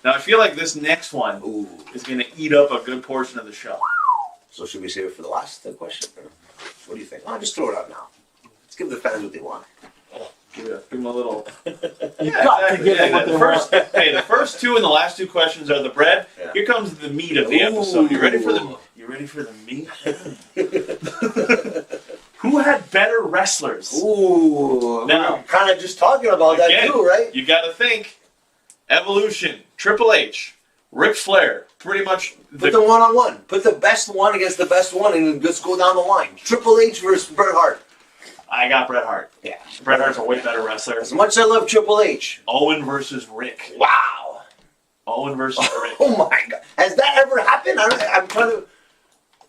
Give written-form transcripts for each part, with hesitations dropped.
Now, I feel like this next one is going to eat up a good portion of the show. So should we save it for the last question? Or what do you think? I'll just throw it out now. Let's give the fans what they want. Give them a little... The first two and the last two questions are the bread. Yeah. Here comes the meat of the episode. You ready for the meat? Who had better wrestlers? Ooh, Now, we're kind of just talking about that too, right? You got to think Evolution, Triple H, Ric Flair, pretty much. Put the one-on-one. Put the best one against the best one, and just go down the line. Triple H versus Bret Hart. I got Bret Hart. Yeah, Bret Hart's a way better wrestler. As much as I love Triple H. Owen versus Rick. Wow. Owen versus Rick. Oh my God. Has that ever happened? I'm trying to...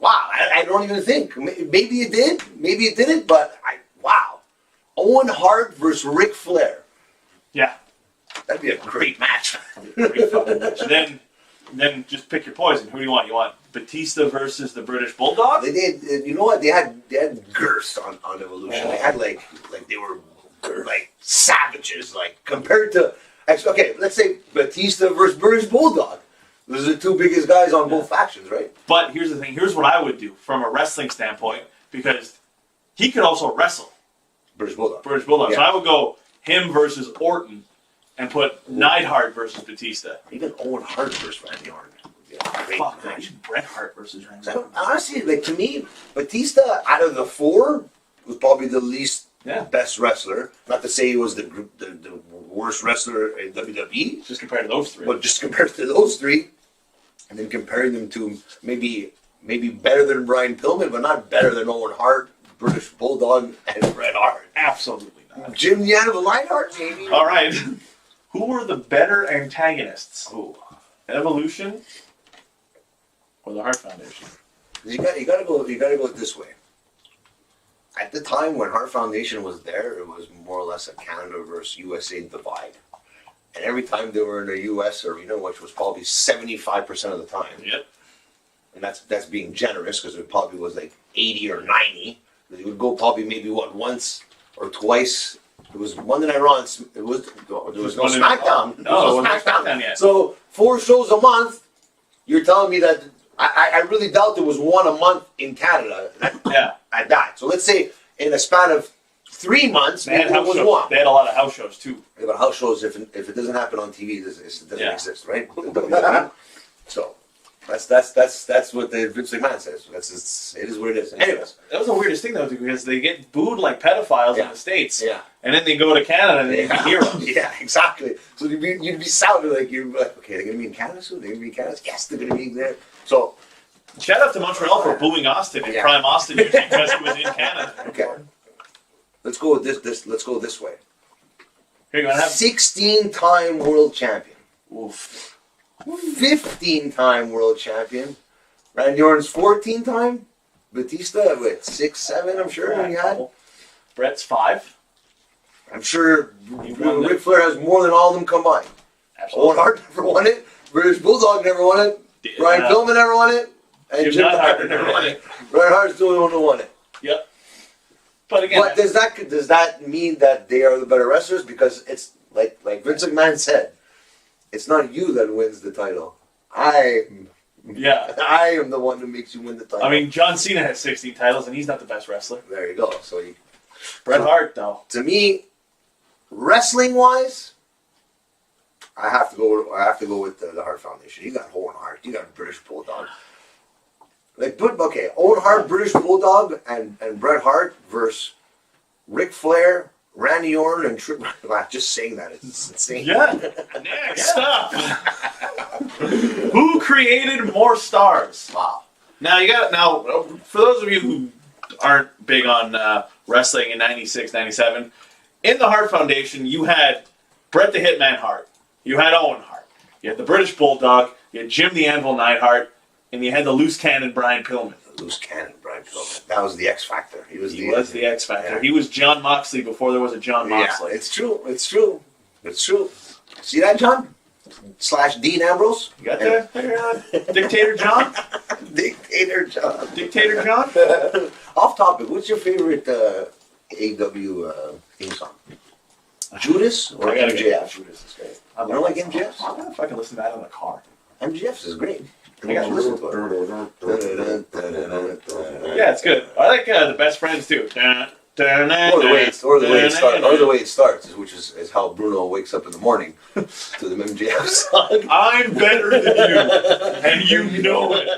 Wow, I don't even think. Maybe it did, maybe it didn't, but wow. Owen Hart versus Ric Flair. Yeah. That'd be a great match. Great fucking match. Then just pick your poison. Who do you want? You want Batista versus the British Bulldog? They did. You know what? They had girths on Evolution. They had like they were like savages. Like compared to okay, let's say Batista versus British Bulldog. Those are the two biggest guys on both factions, right? But here's the thing. Here's what I would do from a wrestling standpoint, because he could also wrestle. British Bulldog. Yeah. So I would go him versus Orton and put Neidhart versus Batista. Even Owen Hart versus Randy Orton. Fuck, imagine Bret Hart versus Randy Orton. Honestly, like to me, Batista out of the four was probably the least best wrestler. Not to say he was the worst wrestler in WWE. Just compared to those three. But just compared to those three, and then comparing them to maybe better than Brian Pillman, but not better than Owen Hart, British Bulldog, and Bret Hart. Absolutely not. Jim the Animal Neidhart, maybe. All right. Who were the better antagonists? Evolution or the Hart Foundation? You gotta go this way. At the time when Hart Foundation was there, it was more or less a Canada versus USA divide. And every time they were in the US arena, which was probably 75% of the time. Yep. And that's being generous, because it probably was like 80 or 90. They would go probably maybe once or twice. It was Monday Night Raw. There was no SmackDown. No, there was no SmackDown yet. So 4 shows a month. You're telling me that I really doubt there was one a month in Canada. At that. So let's say in a span of 3 months, maybe it was one. They had a lot of house shows too. But house shows, if it doesn't happen on TV, it doesn't exist, right? So that's what the Vince McMahon says. It is what it is. Anyways, that was the weirdest thing though, because they get booed like pedophiles in the States, yeah, and then they go to Canada and they be heroes. Yeah, exactly. So you'd be sounding like you're like, okay, they're gonna be in Canada soon. They're gonna be in Canada. Yes, they're gonna be there. So shout out to Montreal for booing Austin in Prime Austin because he was in Canada. Okay, let's go with this. Let's go this way. Here you go. 16-time world champion. Oof. 15-time world champion. Randy Orton's 14-time. Batista with 6, 7. I'm sure he had. Bret's 5. I'm sure Ric Flair has more than all of them combined. Absolutely. Owen Hart never won it. British Bulldog never won it. Brian Pillman never won it. And Jim Neidhart never won it. Bret Hart's the only one who won it. Yep. But again, does that mean that they are the better wrestlers? Because it's like Vince McMahon said, it's not you that wins the title. I am the one who makes you win the title. I mean, John Cena has 16 titles, and he's not the best wrestler. There you go. So Bret Hart, though. To me, wrestling wise, I have to go with the Hart Foundation. You got Owen Hart. You got British Bulldog. Owen Hart, British Bulldog, and Bret Hart versus Ric Flair, Randy Orton, and just saying that, it's insane. Yeah. Next up. Who created more stars? Wow. Now, for those of you who aren't big on wrestling in 96, 97, in the Hart Foundation, you had Bret the Hitman Hart. You had Owen Hart. You had the British Bulldog. You had Jim the Anvil Neidhart. And you had the loose cannon Brian Pillman. The loose cannon Brian Pillman. That was the X Factor. He was the X Factor. Yeah. He was John Moxley before there was a John Moxley. Yeah, it's true. See that, John? / Dean Ambrose? You got that? Dictator John? Dictator John. Dictator John? Off topic, what's your favorite AEW theme song? Judas or MJF? Judas is great. I love You don't like that song. MGFs? I'm gonna fucking listen to that in the car. MGF's is great. I got listen to it. Yeah, it's good. I like the Best Friends too. Or the way it starts, which is how Bruno wakes up in the morning to the MGF song. I'm better than you, and you know it.